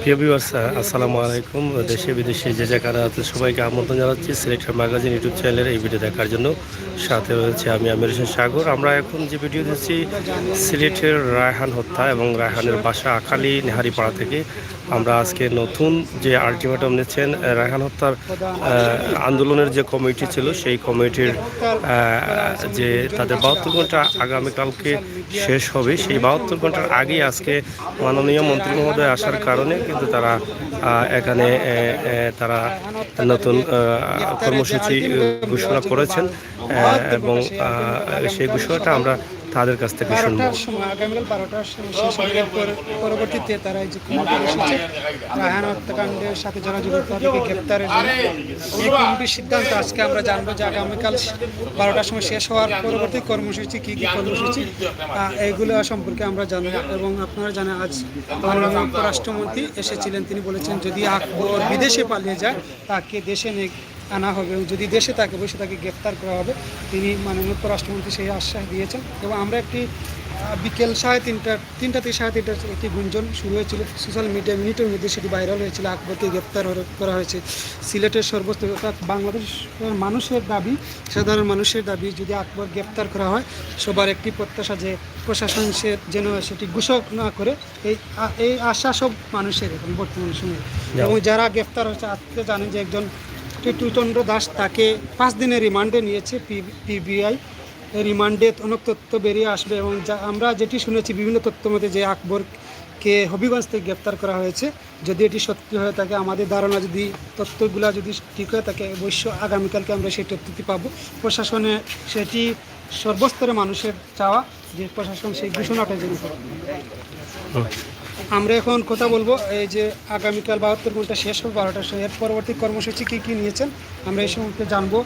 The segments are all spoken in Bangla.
প্রিয় ভিউয়ার্স, আসসালামু আলাইকুম। দেশে বিদেশে যে জায়গায় আছে সবাইকে আমন্ত্রণ জানাচ্ছি সিলেক্টর ম্যাগাজিন ইউটিউব চ্যানেলের এই ভিডিও দেখার জন্য। সাথে রয়েছে আমি আমির হোসেন সাগর। আমরা এখন যে ভিডিও দিচ্ছি সিলেটের রায়হান হত্যা এবং রায়হানের বাসা আখালী নেহারিপাড়া থেকে। আমরা আজকে নতুন যে আলটিমেটাম নিচ্ছেন রায়হান হত্যার আন্দোলনের যে কমিটি ছিল সেই কমিটির যে তাদের 72 ঘন্টা আগামীকালকে শেষ হবে, সেই 72 ঘন্টার আগেই আজকে মাননীয় মন্ত্রী মহোদয় আসার কারণে কিন্তু তারা এখানে তারা নতুন কর্মসূচি ঘোষণা করেছেন এবং সেই ঘোষণাটা আমরা তাদের কাছ থেকে শুনবো। আগামীকাল 12টার সময় পরবর্তীতে তারা এই যে কমিটি এসেছে রায়হান হত্যাকাণ্ডের সাথে যারা জড়িত তাদেরকে গ্রেপ্তারের জন্য এই কমিটির সিদ্ধান্ত আজকে আমরা জানবো যে আগামীকাল 12টার সময় শেষ হওয়ার পরবর্তী কর্মসূচি কী কী কর্মসূচি এইগুলো সম্পর্কে আমরা জানবো। এবং আপনারা জানেন আজ মাননীয় উপরাষ্ট্রমন্ত্রী এসেছিলেন, তিনি বলেছেন যদি আকবর বিদেশে পালিয়ে যায় তাকে দেশে আনা হবে এবং যদি দেশে থাকে বসে তাকে গ্রেপ্তার করা হবে। তিনি মাননীয় পররাষ্ট্রমন্ত্রী সেই আশ্বাস দিয়েছেন। এবং আমরা একটি বিকেল 3:30 থেকে 3:30 একটি গুঞ্জন শুরু হয়েছিল সোশ্যাল মিনিটের মধ্যে, সেটি ভাইরাল হয়েছিল। আকবরকে গ্রেপ্তার করা হয়েছে। সিলেটের সর্বস্তর অর্থাৎ বাংলাদেশের মানুষের দাবি, সাধারণ মানুষের দাবি, যদি আকবর গ্রেপ্তার করা হয় সবার একটি প্রত্যাশা যে প্রশাসন সে যেন সেটি ঘোষণা করে। এই আশা সব মানুষের এখন বর্তমান সময়ে। এবং যারা গ্রেপ্তার হয়েছে আজকে জানেন যে একজন টিটুচন্দ্র দাস, তাকে 5 দিনের রিমান্ডে নিয়েছে পিবিআই। রিমান্ডে অনেক তথ্য বেরিয়ে আসবে এবং আমরা যেটি শুনেছি বিভিন্ন তথ্য মতে যে আকবরকে হবিগঞ্জ থেকে গ্রেপ্তার করা হয়েছে। যদি এটি সত্যি হয়ে থাকে, আমাদের ধারণা যদি তথ্যগুলো যদি ঠিক হয়ে থাকে, অবশ্যই আগামীকালকে আমরা সেই তথ্যটি পাবো। প্রশাসনে সেটি সর্বস্তরে মানুষের চাওয়া যে প্রশাসন সেই ঘোষণাটা যেন করে। আমরা এখন কথা বলবো এই যে আগামীকাল 72 ঘন্টা শেষ হবে 12টার সময়, এর পরবর্তী কর্মসূচি কী কী নিয়েছেন আমরা এই সম্পর্কে জানবো।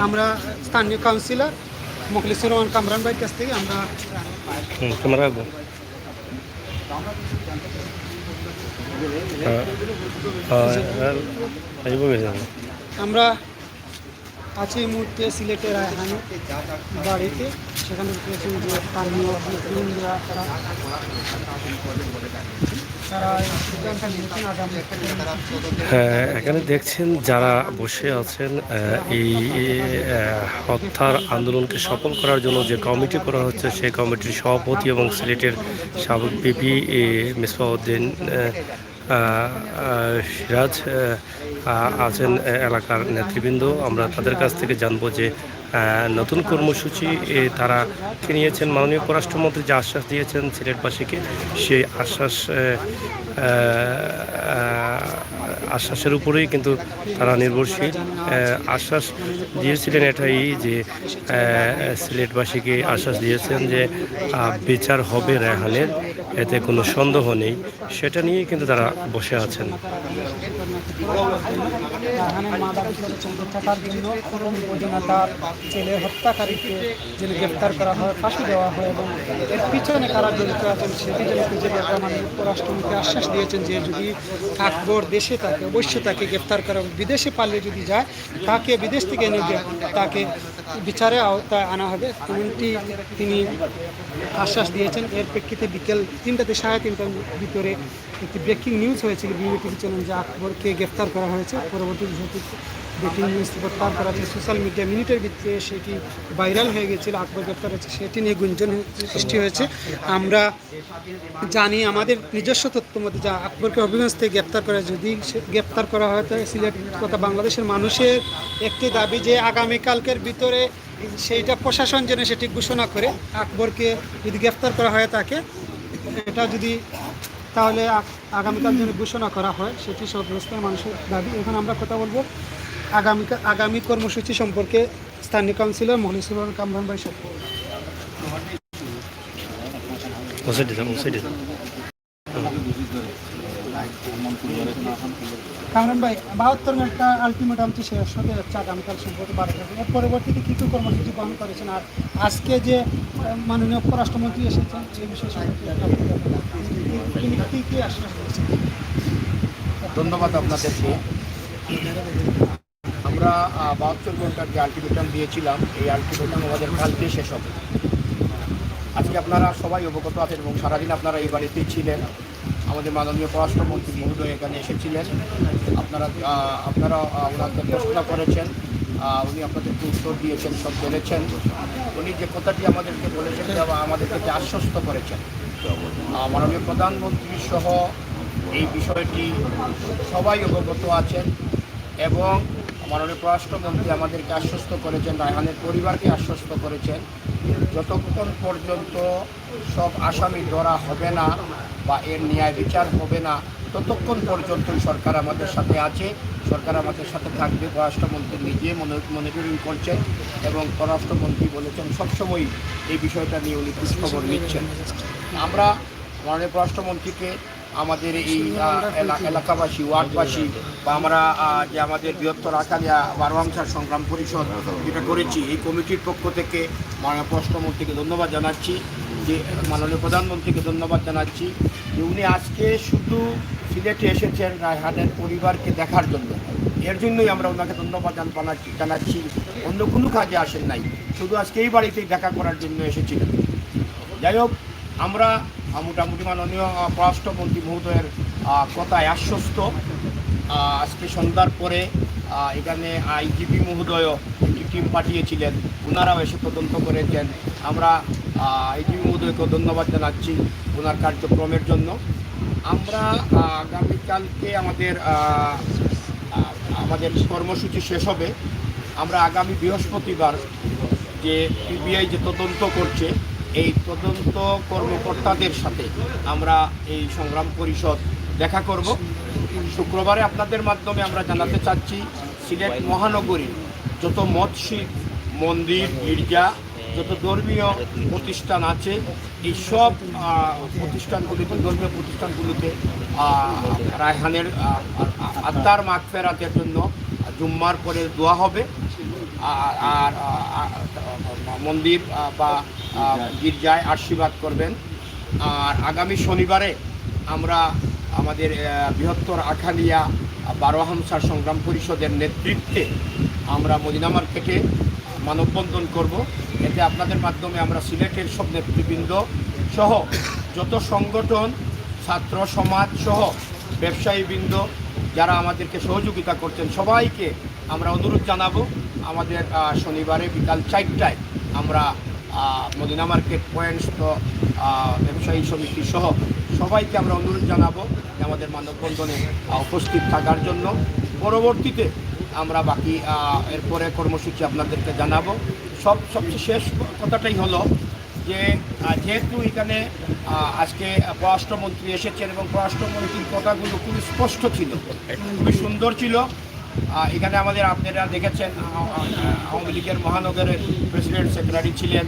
আমরা স্থানীয় কাউন্সিলর মুখলিসুর রহমান কামরান ভাইয়ের কাছ থেকে আমরা আমরা আছি এই মুহূর্তে সিলেটের রায়হান বাড়িতে। সেখানে দেখেছেন যে স্থানীয় হ্যাঁ, এখানে দেখছেন যারা বসে আছেন এই হত্যার আন্দোলনকে সফল করার জন্য যে কমিটি করা হচ্ছে সেই কমিটির সভাপতি এবং সিলেটের সাবেক পিপি মিসবাউদ্দিন সিরাজ আছেন এলাকার নেতৃবৃন্দ। আমরা তাদের কাছ থেকে জানবো যে নতুন কর্মসূচি তারা নিয়েছেন। মাননীয় পররাষ্ট্রমন্ত্রী যে আশ্বাস দিয়েছেন সিলেটবাসীকে, সেই আশ্বাসের উপরেই কিন্তু তারা নির্ভরশীল। আশ্বাস দিয়েছিলেন এটাই যে সিলেটবাসীকে আশ্বাস দিয়েছেন যে বিচার হবে রায়হানের, এতে কোনো সন্দেহ নেই। সেটা নিয়েই কিন্তু তারা বসে আছেন। ছেলে হত্যাকারীকে যেন গ্রেপ্তার করা হয়, ফাঁসি দেওয়া হয় এবং এর পিছনে কারা জড়িত আছেন সেটি যেন খুঁজে বের করা। মাননীয় উপরাষ্ট্রমন্ত্রী আশ্বাস দিয়েছেন যে যদি আকবর দেশে থাকে অবশ্যই তাকে গ্রেপ্তার করা, বিদেশে পালিয়ে যদি যায় তাকে বিদেশ থেকে এনে তাকে বিচারের আওতায় আনা হবে, এমনটি তিনি আশ্বাস দিয়েছেন। এর প্রেক্ষিতে বিকেল 3টা থেকে 3:30টার ভিতরে একটি ব্রেকিং নিউজ হয়েছিল বিভিন্ন টিভি চ্যানেল যে আকবরকে গ্রেপ্তার করা হয়েছে। পরবর্তী ব্রেকিং নিউজ প্রত্যাহার করা হয়েছে। সোশ্যাল মিডিয়া মিনিটের ভিত্তিতে সেটি ভাইরাল হয়ে গেছিল। আকবর গ্রেপ্তার হয়েছে সেটি নিয়ে গুঞ্জন সৃষ্টি হয়েছে। আমরা জানি আমাদের নিজস্ব তথ্য মধ্যে যা আকবরকে হবিগঞ্জ থেকে গ্রেপ্তার করা, যদি গ্রেপ্তার করা হয় তাহলে সিলেট তথা বাংলাদেশের মানুষের একটি দাবি যে আগামীকালকের ভিতরে সেইটা প্রশাসন যেন সেটি ঘোষণা করে আকবরকে যদি গ্রেপ্তার করা হয় তাকে, এটা যদি তাহলে আগামীকাল যেন ঘোষণা করা হয়, সেটি সর্বস্তরের মানুষের দাবি। এখন আমরা কথা বলবো আগামী কর্মসূচি সম্পর্কে স্থানীয় কাউন্সিলর মুখলিসুর রহমান কামরান ভাই সাথে। কামরান ভাই, 72 ঘন্টা আলটিমেটাম শেষ হতে যাচ্ছে আগামীকাল সম্পর্কে 12টা। এর পরবর্তীতে কী কী কর্মসূচি গ্রহণ করেছেন আর আজকে যে মাননীয় পররাষ্ট্রমন্ত্রী এসেছেন সেই বিষয়ে তিনি কী আশ্বাস করেছেন? ধন্যবাদ আপনাদেরকে। আমরা 72 ঘন্টার যে আলটিমেটাম দিয়েছিলাম, এই আলটিমেটাম আমাদের কালকে শেষ হবে। আজকে আপনারা সবাই অবগত আছেন এবং সারাদিন আপনারা এই বাড়িতেই ছিলেন। আমাদের মাননীয় পররাষ্ট্রমন্ত্রী মহোদয় এখানে এসেছিলেন। আপনারা ওনাকে প্রশ্ন করেছেন, উনি আপনাদেরকে উত্তর দিয়েছেন, সব বলেছেন। উনি যে কথাটি আমাদেরকে বলেছেন বা আমাদেরকে যে আশ্বস্ত করেছেন, মাননীয় প্রধানমন্ত্রী সহ এই বিষয়টি সবাই অবগত আছেন এবং মাননীয় পররাষ্ট্রমন্ত্রী আমাদেরকে আশ্বস্ত করেছেন, রায়হানের পরিবারকে আশ্বস্ত করেছেন, যতক্ষণ পর্যন্ত সব আসামি ধরা হবে না বা এর ন্যায় বিচার হবে না ততক্ষণ পর্যন্তই সরকার আমাদের সাথে আছে, সরকার আমাদের সাথে থাকবে। পররাষ্ট্রমন্ত্রী নিজে মনিটরিং করছেন এবং পররাষ্ট্রমন্ত্রী বলেছেন সবসময় এই বিষয়টা নিয়ে উনি খোঁজখবর নিচ্ছেন। আমরা মাননীয় পররাষ্ট্রমন্ত্রীকে আমাদের এই এলাকাবাসী, ওয়ার্ডবাসী বা আমরা যে আমাদের বৃহত্তর আখালিয়া বারোয়াংশার সংগ্রাম পরিষদ যেটা করেছি, এই কমিটির পক্ষ থেকে মাননীয় পররাষ্ট্রমন্ত্রীকে ধন্যবাদ জানাচ্ছি, যে মাননীয় প্রধানমন্ত্রীকে ধন্যবাদ জানাচ্ছি যে উনি আজকে শুধু সিলেটে এসেছেন রায়হানের পরিবারকে দেখার জন্য। এর জন্যই আমরা ওনাকে ধন্যবাদ জানাচ্ছি। অন্য কোনো কাজে আসেন নাই, শুধু আজকে এই বাড়িতেই দেখা করার জন্য এসেছিলেন। যাই হোক, আমরা মোটামুটি মাননীয় পররাষ্ট্রমন্ত্রী মহোদয়ের কথায় আশ্বস্ত। আজকে সন্ধ্যার পরে এখানে আইজিপি মহোদয়ও একটি টিম পাঠিয়েছিলেন, ওনারাও এসে তদন্ত করেছেন। আমরা আইজিপি মহোদয়কেও ধন্যবাদ জানাচ্ছি ওনার কার্যক্রমের জন্য। আমরা আগামীকালকে আমাদের কর্মসূচি শেষ হবে। আমরা আগামী বৃহস্পতিবার যে পিবিআই যে তদন্ত করছে, এই তদন্ত কর্মকর্তাদের সাথে আমরা এই সংগ্রাম পরিষদ দেখা করব। শুক্রবারে আপনাদের মাধ্যমে আমরা জানাতে চাচ্ছি, সিলেট মহানগরীর যত মসজিদ, মন্দির, গির্জা, যত ধর্মীয় প্রতিষ্ঠান আছে, এই সব প্রতিষ্ঠানগুলিতে, ধর্মীয় প্রতিষ্ঠানগুলিতে রায়হানের আত্মার মাগফিরাতের জন্য জুম্মার পরে দোয়া হবে। আর মন্দির বা গির্জায় আশীর্বাদ করবেন। আর আগামী শনিবারে আমরা আমাদের বৃহত্তর আখালিয়া বারোহামসার সংগ্রাম পরিষদের নেতৃত্বে আমরা মদিনা মার্কেটে মানববন্ধন করব। এতে আপনাদের মাধ্যমে আমরা সিলেটের সব নেতৃবৃন্দ সহ যত সংগঠন, ছাত্র সমাজ সহ ব্যবসায়ীবৃন্দ যারা আমাদেরকে সহযোগিতা করছেন, সবাইকে আমরা অনুরোধ জানাবো, আমাদের শনিবারে বিকাল 4টায় আমরা মদিনা মার্কেট পয়েন্টস ব্যবসায়ী সমিতি সহ সবাইকে আমরা অনুরোধ জানাবো যে আমাদের মানববন্ধনে উপস্থিত থাকার জন্য। পরবর্তীতে আমরা বাকি এরপরে কর্মসূচি আপনাদেরকে জানাবো। সবচেয়ে শেষ কথাটাই হলো যে যেহেতু এখানে আজকে পররাষ্ট্রমন্ত্রী এসেছেন এবং পররাষ্ট্রমন্ত্রীর কথাগুলো খুবই স্পষ্ট ছিল, খুবই সুন্দর ছিল। এখানে আপনারা দেখেছেন আওয়ামী লীগের মহানগরের প্রেসিডেন্ট সেক্রেটারি ছিলেন,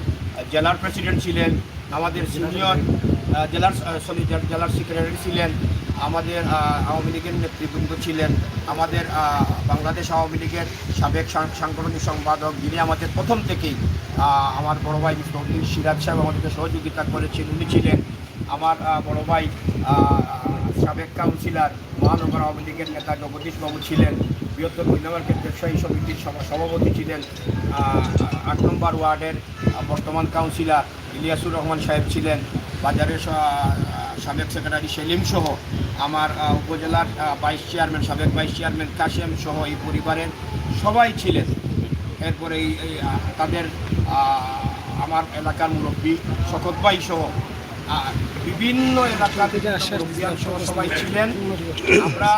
জেলার প্রেসিডেন্ট ছিলেন, আমাদের সিনিয়র জেলার সেক্রেটারি ছিলেন, আমাদের আওয়ামী লীগের নেতৃবৃন্দ ছিলেন, আমাদের বাংলাদেশ আওয়ামী লীগের সাবেক সাংগঠনিক সম্পাদক, যিনি আমাদের প্রথম থেকেই আমার বড় ভাই সিরাজ সাহেব আমাদেরকে সহযোগিতা করেছেন, উনি ছিলেন। আমার বড় ভাই সাবেক কাউন্সিলর, মহানগর আওয়ামী লীগের নেতা জগদীশ বাবু ছিলেন, বৃহত্তর মদিনা মার্কেট ব্যবসায়ী সমিতির সভাপতি ছিলেন, 8 নম্বর ওয়ার্ডের বর্তমান কাউন্সিলর ইলিয়াসুর রহমান সাহেব ছিলেন, বাজারের সাবেক সেক্রেটারি সেলিম সহ আমার উপজেলার সাবেক ভাইস চেয়ারম্যান কাশেম সহ এই পরিবারের সবাই ছিলেন। এরপরে তাদের আমার এলাকার মুরব্বী শকত ভাই সহ বিভিন্ন এলাকা থেকে সবাই ছিলেন। আমরা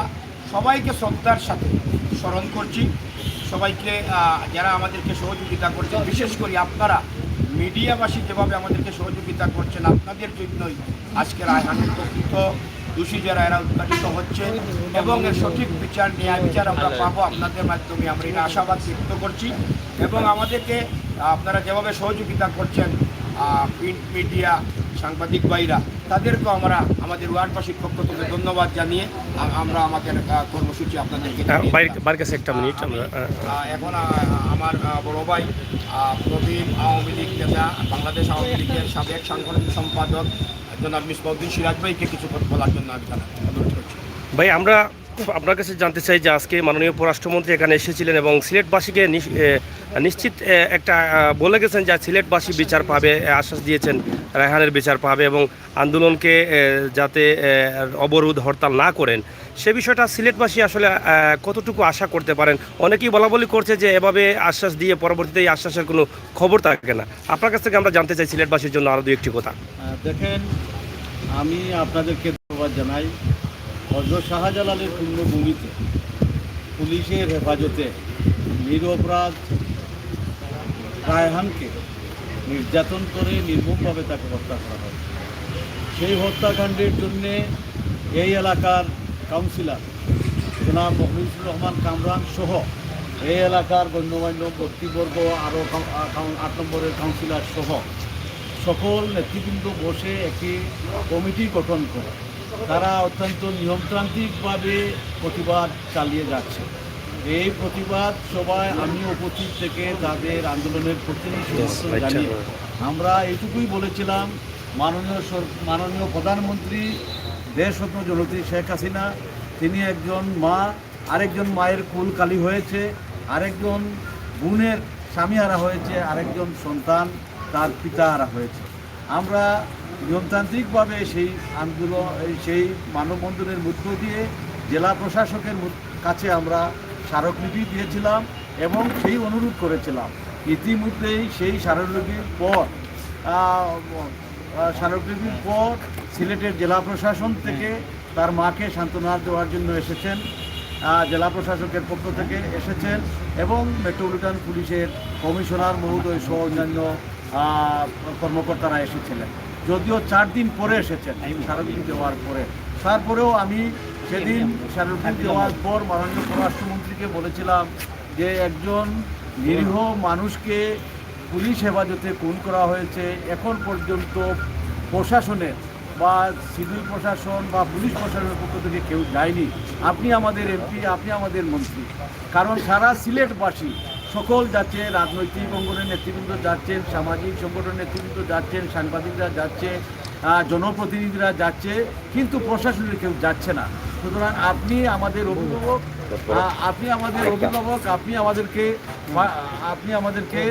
সবাইকে শ্রদ্ধার সাথে স্মরণ করছি, সবাইকে যারা আমাদেরকে সহযোগিতা করছেন, বিশেষ করে আপনারা মিডিয়াবাসী যেভাবে আমাদেরকে সহযোগিতা করছেন, আপনাদের জন্যই আজকে রায়হানের প্রকৃত দোষী যারা এরা উদ্ঘাটিত হচ্ছে এবং এর সঠিক বিচার, ন্যায় বিচার আমরা পাবো আপনাদের মাধ্যমে। আমরা এটা আশাবাদ ব্যক্ত করছি এবং আমাদেরকে আপনারা যেভাবে সহযোগিতা করছেন, প্রিন্ট মিডিয়া, সাংবাদিক ভাইরা, তাদেরকেও আমরা আমাদের ওয়ার্ডবাসীর পক্ষ থেকে ধন্যবাদ জানিয়ে আমরা আমাদের কর্মসূচি আপনাদেরকে এখন আমার বড় ভাই প্রবীণ আওয়ামী লীগ নেতা, বাংলাদেশ আওয়ামী লীগের সাবেক সাংগঠনিক সম্পাদক জনাব মিসবাউদ্দিন সিরাজ ভাইকে কিছু বলার জন্য আমি অনুরোধ করছি। ভাই, আমরা আপনার কাছে জানতে চাই যে আজকে মাননীয় পররাষ্ট্রমন্ত্রী এখানে এসেছিলেন এবং সিলেটবাসীকে নিশ্চিত একটা বলে গেছেন যে সিলেটবাসী বিচার পাবে, আশ্বাস দিয়েছেন রায়হানের বিচার পাবে এবং আন্দোলনকে যাতে অবরোধ হরতাল না করেন সে বিষয়টা সিলেটবাসী আসলে কতটুকু আশা করতে পারেন? অনেকেই বলাবলি করছে যে এভাবে আশ্বাস দিয়ে পরবর্তীতে এই আশ্বাসের কোনো খবর থাকে না। আপনার কাছ থেকে আমরা জানতে চাই সিলেটবাসীর জন্য আরও দু একটি কথা। দেখেন, আমি আপনাদেরকে ধন্যবাদ জানাই। হযরত শাহজালালের পূর্ণভূমিতে পুলিশের হেফাজতে নিরপরাধ রায়হানকে নির্যাতন করে নির্মমভাবে তাকে হত্যা করা হয়। সেই হত্যাকাণ্ডের জন্যে এই এলাকার কাউন্সিলর জনাব মখলিসুর রহমান কামরান সহ এই এলাকার গণ্যমান্য ব্যক্তিবর্গ, আরও 8 নম্বরের কাউন্সিলর সহ সকল নেতৃবৃন্দ বসে একটি কমিটি গঠন করে তারা অত্যন্ত নিয়মতান্ত্রিকভাবে প্রতিবাদ চালিয়ে যাচ্ছে। এই প্রতিবাদ সবাই আমি উপস্থিত থেকে তাদের আন্দোলনের প্রতি সমর্থন জানিয়ে আমরা এইটুকুই বলেছিলাম, মাননীয় প্রধানমন্ত্রী দেশরত্ন জননেত্রী শেখ হাসিনা, তিনি একজন মা, আরেকজন মায়ের কুল কালি হয়েছে, আরেকজন বোনের স্বামী হারা হয়েছে, আরেকজন সন্তান তার পিতা হারা হয়েছে। আমরা নিয়মতান্ত্রিকভাবে সেই আন্দোলন, সেই মানববন্ধনের মধ্য দিয়ে জেলা প্রশাসকের কাছে আমরা স্মারকলিপি দিয়েছিলাম এবং সেই অনুরোধ করেছিলাম। ইতিমধ্যেই সেই স্মারকলিপির পর সিলেটের জেলা প্রশাসন থেকে তার মাকে সান্ত্বনা দেওয়ার জন্য এসেছেন, জেলা প্রশাসকের পক্ষ থেকে এসেছেন এবং মেট্রোপলিটন পুলিশের কমিশনার মহোদয় সহ অন্যান্য কর্মকর্তারা এসেছিলেন। যদিও 4 দিন পরে এসেছেন এই স্মারকলিপি দেওয়ার পরে। তারপরেও আমি সেদিন স্মারকলিপি দেওয়ার পর মাননীয় পররাষ্ট্রমন্ত্রীকে বলেছিলাম যে একজন নিরীহ মানুষকে পুলিশ হেফাজতে খুন করা হয়েছে, এখন পর্যন্ত প্রশাসনের বা সিভিল প্রশাসন বা পুলিশ প্রশাসনের পক্ষ থেকে কেউ যায়নি। আপনি আমাদের এমপি, আপনি আমাদের মন্ত্রী, কারণ সারা সিলেটবাসী সকল যাচ্ছে, রাজনৈতিক অঙ্গনের নেতৃবৃন্দ যাচ্ছেন, সামাজিক সংগঠনের নেতৃবৃন্দ যাচ্ছেন, সাংবাদিকরা যাচ্ছে, জনপ্রতিনিধিরা যাচ্ছে, কিন্তু প্রশাসনের কেউ যাচ্ছে না। সুতরাং আপনি আমাদের অভিভাবক, আপনি আমাদেরকে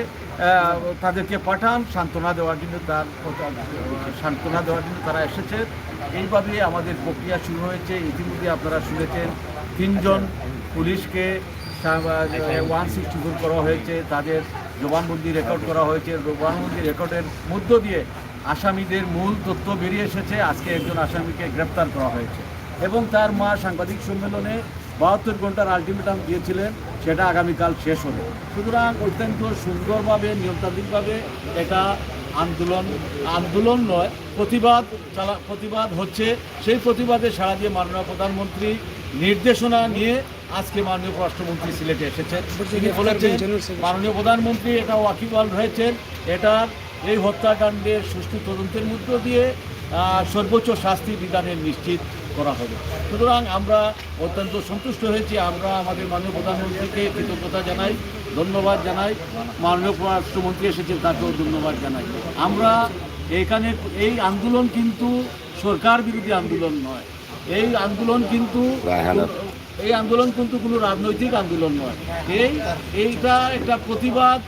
তাদেরকে পাঠান সান্ত্বনা দেওয়ার জন্য, তারা এসেছে। এইভাবে আমাদের প্রক্রিয়া শুরু হয়েছে। ইতিমধ্যে আপনারা শুনেছেন 3 জন পুলিশকে 164 করা হয়েছে, তাদের জবানবন্দি রেকর্ড করা হয়েছে। জবানবন্দি রেকর্ডের মধ্য দিয়ে আসামিদের মূল তথ্য বেরিয়ে এসেছে। আজকে একজন আসামিকে গ্রেপ্তার করা হয়েছে এবং তার মা সাংবাদিক সম্মেলনে 72 ঘন্টার আলটিমেটাম দিয়েছিলেন, সেটা আগামীকাল শেষ হবে। সুতরাং অত্যন্ত সুন্দরভাবে, নিয়মতান্ত্রিকভাবে এটা আন্দোলন নয়, প্রতিবাদ হচ্ছে। সেই প্রতিবাদে সাড়া দিয়ে মাননীয় প্রধানমন্ত্রী নির্দেশনা নিয়ে আজকে মাননীয় পররাষ্ট্রমন্ত্রী সিলেটে এসেছেন। তিনি বলেছেন, মাননীয় প্রধানমন্ত্রী এটা ওয়াকিবহাল রয়েছেন, এটার এই হত্যাকাণ্ডের সুষ্ঠু তদন্তের মধ্য দিয়ে সর্বোচ্চ শাস্তি বিধানের নিশ্চিত করা হবে। সুতরাং আমরা অত্যন্ত সন্তুষ্ট হয়েছি। আমরা আমাদের মাননীয় প্রধানমন্ত্রীকে কৃতজ্ঞতা জানাই, ধন্যবাদ জানাই। মাননীয় পররাষ্ট্রমন্ত্রী এসেছেন, তাকেও ধন্যবাদ জানাই। আমরা এখানে এই আন্দোলন কিন্তু সরকার বিরোধী আন্দোলন নয়, এই আন্দোলন কিন্তু কোনো রাজনৈতিক আন্দোলন নয়। এইটা একটা প্রতিবাদ,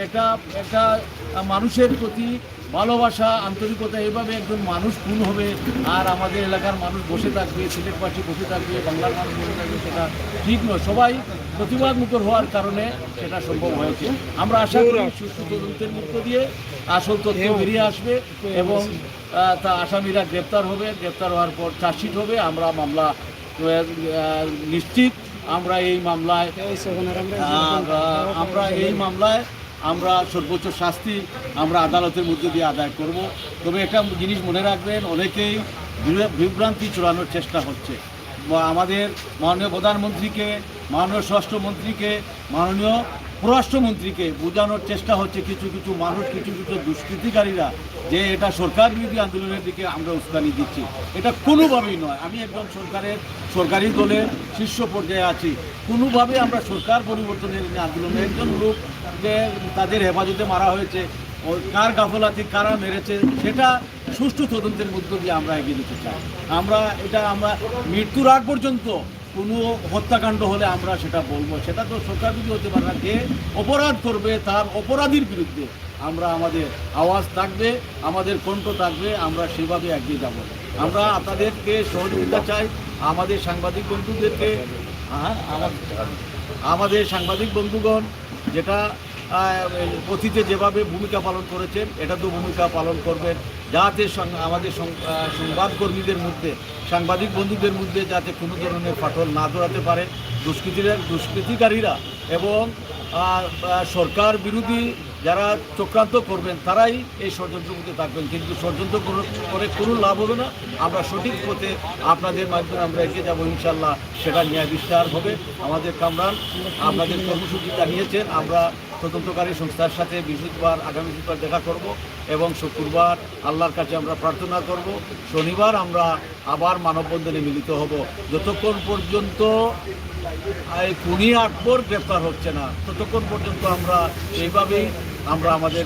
একটা মানুষের প্রতি ভালোবাসা, আন্তরিকতা। এইভাবে একজন মানুষ খুন হবে আর আমাদের এলাকার মানুষ বসে থাকবে, সিলেটবাসী বসে থাকবে, বাংলার মানুষ বসে থাকবে, সেটা ঠিক নয়। সবাই প্রতিবাদ মুখর হওয়ার কারণে সেটা সম্ভব হয়েছে। আমরা আশা করি সুষ্ঠু তদন্তের মধ্য দিয়ে আসল তথ্য বেরিয়ে আসবে এবং তা আসামিরা গ্রেপ্তার হবে। গ্রেপ্তার হওয়ার পর চার্জশিট হবে। আমরা মামলা নিশ্চিত, আমরা এই মামলায় আমরা সর্বোচ্চ শাস্তি আমরা আদালতের মধ্যে দিয়ে আদায় করব। তবে একটা জিনিস মনে রাখবেন, অনেকেই বিভ্রান্তি ছড়ানোর চেষ্টা হচ্ছে। আমাদের মাননীয় প্রধানমন্ত্রীকে, মাননীয় স্বরাষ্ট্রমন্ত্রীকে, মাননীয় পররাষ্ট্রমন্ত্রীকে বোঝানোর চেষ্টা হচ্ছে কিছু মানুষ, কিছু দুষ্কৃতিকারীরা, যে এটা সরকার বিরোধী আন্দোলনের দিকে আমরা উস্কানি দিচ্ছি। এটা কোনোভাবেই নয়। আমি একজন সরকারি দলের শীর্ষ পর্যায়ে আছি। কোনোভাবে আমরা সরকার পরিবর্তনের আন্দোলনে একজন লোক যে তাদের হেফাজতে মারা হয়েছে, কার গাফলাতি, কারা মেরেছে, সেটা সুষ্ঠু তদন্তের মধ্য দিয়ে আমরা এগিয়ে দিতে চাই। আমরা মৃত্যুর আগ পর্যন্ত কোনো হত্যাকাণ্ড হলে আমরা সেটা বলবো, সেটা তো সরকার বিরোধী হতে পারে না। যে অপরাধ করবে তার অপরাধীর বিরুদ্ধে আমরা আমাদের আওয়াজ থাকবে, আমাদের কণ্ঠ থাকবে, আমরা সেভাবে এগিয়ে যাব। আমরা আপনাদেরকে সহযোগিতা চাই, আমাদের সাংবাদিক বন্ধুদেরকে, আমাদের সাংবাদিক বন্ধুগণ যেটা অতীতে যেভাবে ভূমিকা পালন করেছেন এটা তো ভূমিকা পালন করবেন, যাতে আমাদের সংবাদকর্মীদের মধ্যে, সাংবাদিক বন্ধুদের মধ্যে যাতে কোনো ধরনের ফাটল না ধরাতে পারে দুষ্কৃতিকারীরা এবং সরকার বিরোধী যারা চক্রান্ত করবেন তারাই এই ষড়যন্ত্রের মধ্যে থাকবেন। কিন্তু ষড়যন্ত্র করে কোনো লাভ হবে না। আমরা সঠিক পথে আপনাদের মাধ্যমে আমরা এগিয়ে যাবো ইনশাল্লাহ, সেটা ন্যায় বিস্তার হবে। আমাদের কামরান আপনাদের কর্মসূচি জানিয়েছেন, আমরা তদন্তকারী সংস্থার সাথে বৃহস্পতিবার আগামী বুধবার দেখা করব এবং শুক্রবার আল্লাহর কাছে আমরা প্রার্থনা করব। শনিবার আমরা আবার মানববন্ধনে মিলিত হব। যতক্ষণ পর্যন্ত এই খুনি আকবর গ্রেপ্তার হচ্ছে না ততক্ষণ পর্যন্ত আমরা এইভাবেই আমরা আমাদের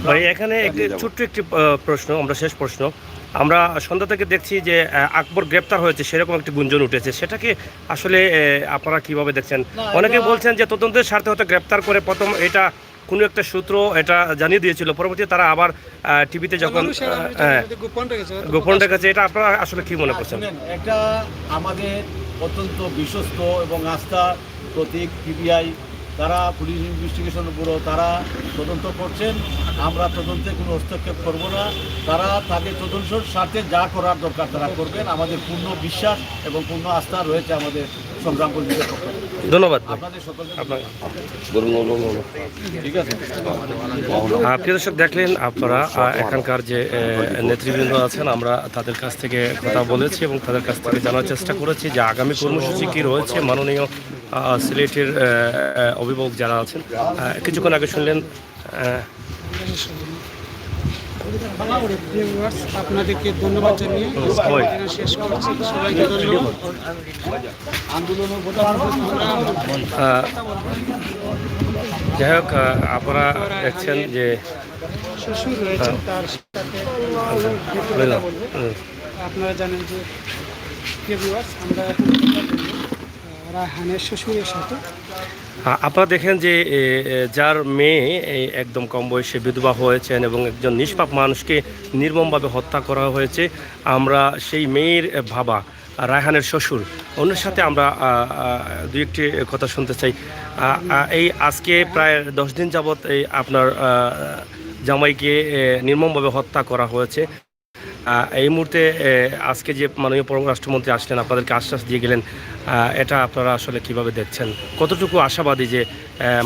ভাই এখানে একটি ছোট্ট একটি প্রশ্ন, আমরা শেষ প্রশ্ন, আমরা সন্ধ্যা থেকে দেখছি যে আকবর গ্রেপ্তার হয়েছে সেরকম একটি গুঞ্জন উঠেছে, সেটাকে আসলে আপনারা কিভাবে দেখছেন? অনেকে বলছেন যে তদন্তের স্বার্থে হয়তো গ্রেপ্তার করে প্রথম এটা কোনো একটা সূত্র এটা জানিয়ে দিয়েছিল, পরবর্তীতে তারা আবার টিভিতে যখন গোপন রেখেছে, এটা আপনারা আসলে কি মনে করছেন? এটা আমাদের অত্যন্ত বিশ্বস্ত এবং আস্থা প্রতীক পিবিআই, তারা পুলিশ ইনভেস্টিগেশন ব্যুরো, তারা তদন্ত করছেন। আমরা তদন্তে কোনো হস্তক্ষেপ করব না। তারা তাদের তদন্তের সাথে যা করার দরকার তারা করবেন। আমাদের পূর্ণ বিশ্বাস এবং পূর্ণ আস্থা রয়েছে আমাদের সংগ্রাম কর্মীদের পক্ষে। ধন্যবাদ আপনাদের সকলকে। ঠিক আছে, প্রিয় দর্শক দেখলেন আপনারা এখানকার যে নেতৃবৃন্দ আছেন, আমরা তাদের কাছ থেকে কথা বলেছি এবং তাদের কাছ থেকে জানার চেষ্টা করেছি যে আগামী কর্মসূচি কী রয়েছে। মাননীয় সিলেটের অভিভাবক যারা আছেন কিছুক্ষণ আগে শুনলেন। আপনাদেরকে ধন্যবাদ জানিয়ে শেষ করছি। সবাইকে ধন্যবাদ। যাই হোক, আপনারা দেখছেন যে শ্বশুর রয়েছেন, তার সাথে আপনারা জানেন যে আমরা এখন রায়হানের শ্বশুরের সাথে আপনারা দেখেন যে যার মেয়ে একদম কম বয়সে বিধবা হয়েছেন এবং একজন নিষ্পাপ মানুষকে নির্মমভাবে হত্যা করা হয়েছে, আমরা সেই মেয়ের বাবা রায়হানের শ্বশুর ওনার সাথে আমরা দু একটি কথা শুনতে চাই। এই আজকে প্রায় 10 দিন যাবৎ এই আপনার জামাইকে নির্মমভাবে হত্যা করা হয়েছে। এই মুহূর্তে আজকে যে মাননীয় পররাষ্ট্রমন্ত্রী আসলেন, আপনাদেরকে আশ্বাস দিয়ে গেলেন, এটা আপনারা আসলে কিভাবে দেখছেন? কতটুকু আশাবাদী যে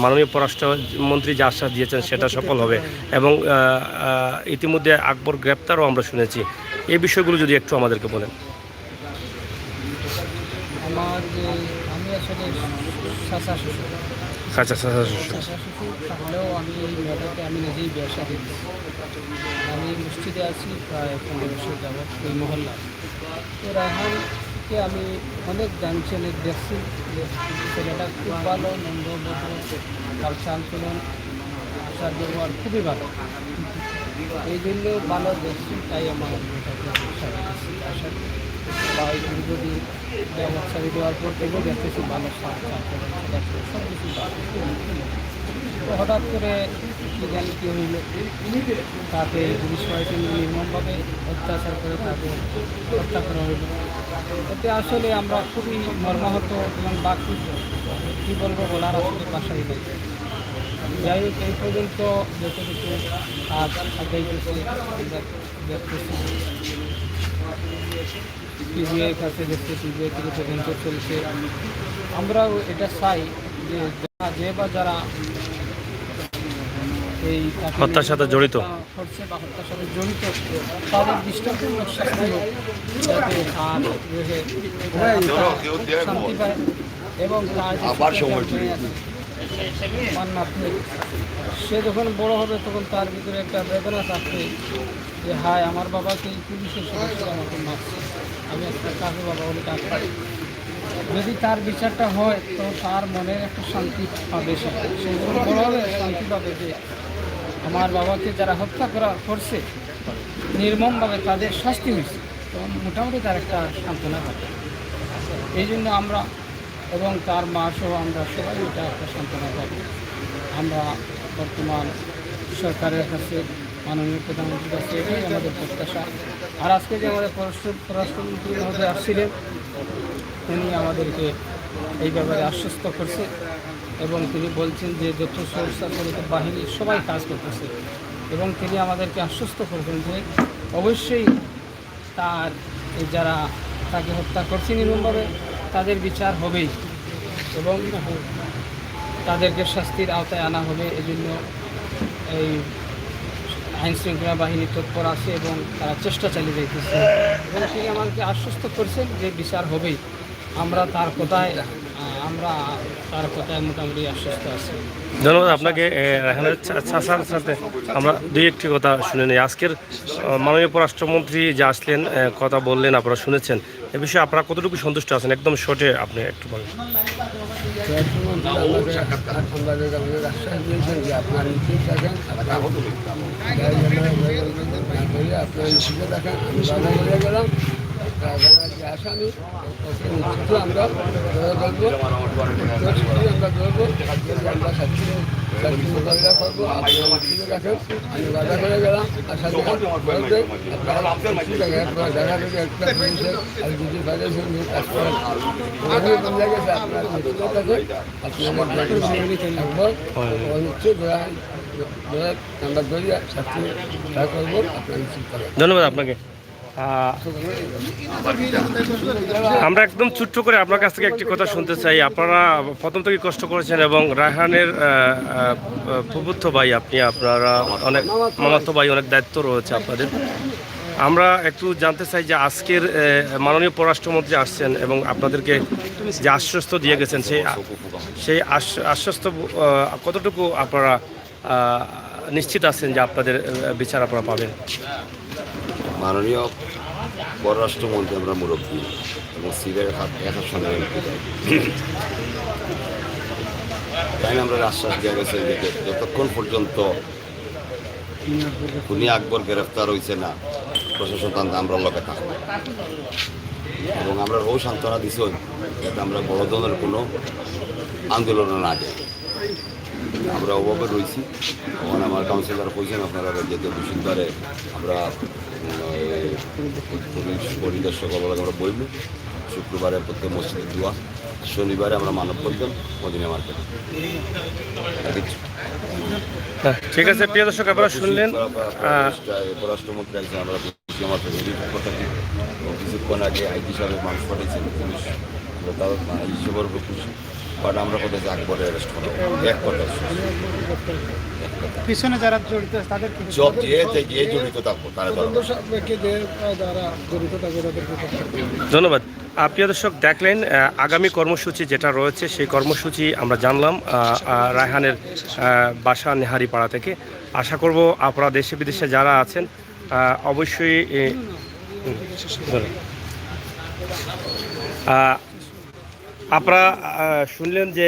মাননীয় পররাষ্ট্রমন্ত্রী যে আশ্বাস দিয়েছেন সেটা সফল হবে? এবং ইতিমধ্যে আকবর গ্রেপ্তারও আমরা শুনেছি, এই বিষয়গুলো যদি একটু আমাদেরকে বলেন। আমি আসলে থাকলেও আমি এই মেয়েটাকে আমি নিজেই ব্যবসা দিচ্ছি। আমি মসজিদে আছি প্রায় 15 বছর যাবৎ এই মহল্লা। তো রায়হানকে আমি অনেক জানছি, অনেক দেখছি যে ছেলেটা খুব ভালো, নম্রভদ্র, তার আন্দোলন, আচার ব্যবহার খুবই ভালো। এই জন্য ভালো দেখছি, তাই আমার মেয়েটাকে আশা করি বা ওই যদি ব্যবস্থা দেওয়ার পর থেকেও দেখতেছি ভালো সব কিছু ভালো। তো হঠাৎ করে কী জানি কী হইল, তাকে পুলিশ বাড়িতে নির্মমভাবে অত্যাচার করে তাকে হত্যা করা হইল। এতে আসলে আমরা খুবই মর্মাহত এবং বাকি কী বলবো বলার আসলে বাসায় নেই। যাই হোক, এই পর্যন্ত যতটুকু কাজ আগাইতেছে আমরা দেখতেছি, সিবিআই কাছে দেখতে, সিবিআই থেকে তদন্ত চলছে। আমরাও এটা চাই যে বা যারা এই হত্যার সাথে জড়িত করছে বা হত্যার সাথে জড়িত তাদের দৃষ্টান্তমূলক শাস্তি হোক, যাতে শান্তি পায় এবং তার সে যখন বড় হবে তখন তার ভিতরে একটা বেদনা থাকবে যে হায় আমার বাবাকে এই পুলিশের সদস্য আমাকে মারছে, আমি একটা কাকে বাবা বলে কাকে। যদি তার বিচারটা হয় তো তার মনের একটা শান্তি পাবে, সে যখন বড় হবে শান্তি পাবে যে আমার বাবাকে যারা হত্যা করছে নির্মমভাবে তাদের শাস্তি হয়েছে, তখন মোটামুটি তার একটা সান্ত্বনা পাবে। এই জন্য আমরা এবং তার মা সহ আমরা সবাই এটা একটা সান্ত্বনা পাবো। আমরা বর্তমান সরকারের কাছে, মাননীয় প্রধানমন্ত্রীর কাছে এটাই আমাদের প্রত্যাশা। আর আজকে যে আমাদের পররাষ্ট্রমন্ত্রী মহোদয় আসছিলেন, তিনি আমাদেরকে এই ব্যাপারে আশ্বস্ত করছে এবং তিনি বলছেন যে যত সুরক্ষা বাহিনী সবাই কাজ করতেছে এবং তিনি আমাদেরকে আশ্বস্ত করবেন যে অবশ্যই তার যারা তাকে হত্যা করছে নির্মমভাবে তাদের বিচার হবেই এবং তাদেরকে শাস্তির আওতায় আনা হবে। এজন্য এই আইন শৃঙ্খলা বাহিনী তৎপর আছে এবং তারা চেষ্টা চালিয়ে যাইতেছে এবং তিনি আমাদেরকে আশ্বস্ত করছেন যে বিচার হবেই। আমরা তার কথায় মোটামুটি আশ্বস্ত আছি। ধন্যবাদ আপনাকে। রায়হানের চাচার সাথে আমরা দুই একটি কথা শুনে নিই। আজকের মাননীয় পররাষ্ট্রমন্ত্রী যে আসলেন, কথা বললেন, আপনারা শুনেছেন, এ বিষয়ে আপনারা কতটুকু সন্তুষ্ট আছেন? একদম শর্টে আপনি একটু বলেন। আসামি আমরা আমরা মোকাবিলা করবো। আপনারা ঠিক রাখেন, আমি বাধা করে গেলাম। আশা করি দেখা থেকে একটা পুলিশের আর কিছু ফেডারেশন কাজ করেন গেছে আপনার একবার অনিচ্ছে আমরা ধরিয়া শাস্তি করবো। আপনার নিশ্চিত করেন। ধন্যবাদ আপনাকে। আমরা একদম ছোট্ট করে আপনার কাছ থেকে একটি কথা শুনতে চাই। আপনারা প্রথম থেকে কষ্ট করেছেন এবং রায়হানের প্রবুদ্ধ ভাই আপনি, আপনারা অনেক মামাতো ভাই, অনেক দায়িত্ব রয়েছে আপনাদের। আমরা একটু জানতে চাই যে আজকের মাননীয় পররাষ্ট্রমন্ত্রী আসছেন এবং আপনাদেরকে যে আশ্বস্ত দিয়ে গেছেন, সেই আশ্বস্ত কতটুকু আপনারা নিশ্চিত আছেন যে আপনাদের বিচার আপনারা পাবেন? মাননীয় পররাষ্ট্রমন্ত্রী আমরা মুরব্বী এবং সিলের একার সঙ্গে তাই আমরা আশ্বাস দেওয়া গেছে যে যতক্ষণ পর্যন্ত খুনি আকবর গ্রেফতার হয়েছে না, প্রশাসন আমরা লোকে থাকবো এবং আমরা ও সান্ত্বনা দিছি যাতে আমরা বড় ধরনের কোনো আন্দোলন না যায়। আমরা ওভাবে রয়েছি। তখন আমার কাউন্সিলর কইছেন আপনারা যেহেতু বৃহস্পতিবারে আমরা পুলিশ পরিদর্শক আমরা বলব, শুক্রবারে প্রত্যেক মসজিদে দোয়া, শনিবারে আমরা মানববন্ধন মদিনা মার্কেট। ঠিক আছে প্রিয় দর্শক, আপনারা শুনলেন পররাষ্ট্রমন্ত্রী একজন আমরা আমার কথা কিছুক্ষণ আগে আইটি সাহেবের মানুষ পাঠিয়েছেন পুলিশ, তার হিসেবের উপর খুশি। বাট আমরা কোথায় যে আকবরে অ্যারেস্ট করা এক কথা পিছনে যারা জড়িত তাদের সব যে জড়িত থাকবো তারা ধন্যবাদ। প্রিয় দর্শক, দেখলেন আগামী কর্মসূচি যেটা রয়েছে সেই কর্মসূচি আমরা জানলাম রায়হানের বাসা নেহারিপাড়া থেকে। আশা করব আপনারা দেশে বিদেশে যারা আছেন অবশ্যই আপনারা শুনলেন যে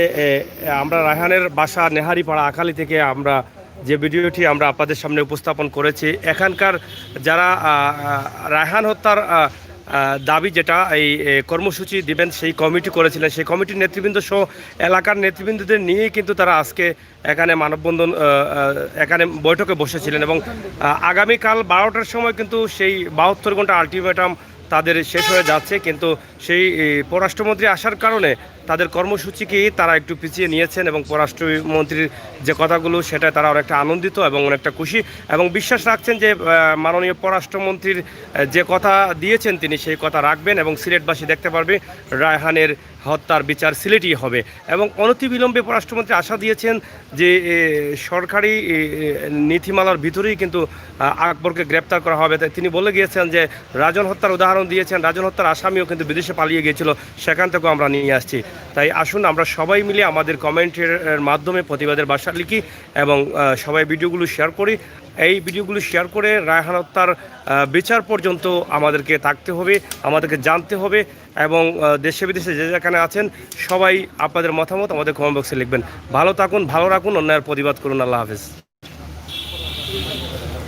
আমরা রায়হানের বাসা নেহারিপাড়া আখালি থেকে আমরা যে ভিডিওটি আমরা আপনাদের সামনে উপস্থাপন করেছি। এখানকার যারা রায়হান হত্যার দাবি যেটা এই কর্মসূচি দিবেন সেই কমিটি করেছিলেন, সেই কমিটির নেতৃবৃন্দ সহ এলাকার নেতৃবৃন্দদের নিয়েই কিন্তু তারা আজকে এখানে মানববন্ধন এখানে বৈঠকে বসেছিলেন এবং আগামীকাল 12টার সময় কিন্তু সেই 72 ঘন্টা আলটিমেটাম তাদের শেষ হয়ে যাচ্ছে। কিন্তু সেই পররাষ্ট্রমন্ত্রী আসার কারণে তাদের কর্মসূচিকেই তারা একটু পিছিয়ে নিয়েছেন এবং পররাষ্ট্রমন্ত্রীর যে কথাগুলো সেটা তারা অনেকটা আনন্দিত এবং অনেকটা খুশি এবং বিশ্বাস রাখছেন যে মাননীয় পররাষ্ট্রমন্ত্রীর যে কথা দিয়েছেন তিনি সেই কথা রাখবেন এবং সিলেটবাসী দেখতে পারবে রায়হানের হত্যার বিচার সিলেটই হবে। এবং অনতিবিলম্বে পররাষ্ট্রমন্ত্রী আশা দিয়েছেন যে সরকারি নীতিমালার ভিতরেই কিন্তু আকবরকে গ্রেপ্তার করা হবে। তাই তিনি বলে গিয়েছেন যে রাজন হত্যার উদাহরণ দিয়েছেন, রাজন হত্যার আসামিও কিন্তু বিদেশে পালিয়ে গিয়েছিল, সেখান থেকেও আমরা নিয়ে আসছি। তাই আসুন আমরা সবাই মিলে আমাদের কমেন্টের মাধ্যমে প্রতিবাদের বার্তা লিখি এবং সবাই ভিডিওগুলো শেয়ার করি। এই ভিডিওগুলো শেয়ার করে রায়হান হত্যার বিচার পর্যন্ত আমাদেরকে থাকতে হবে, আমাদেরকে জানতে হবে এবং দেশে বিদেশে যে যেখানে আছেন সবাই আপনাদের মতামত আমাদের কমেন্ট বক্সে লিখবেন। ভালো থাকুন, ভালো রাখুন, অন্যায়ের প্রতিবাদ করুন। আল্লাহ হাফেজ।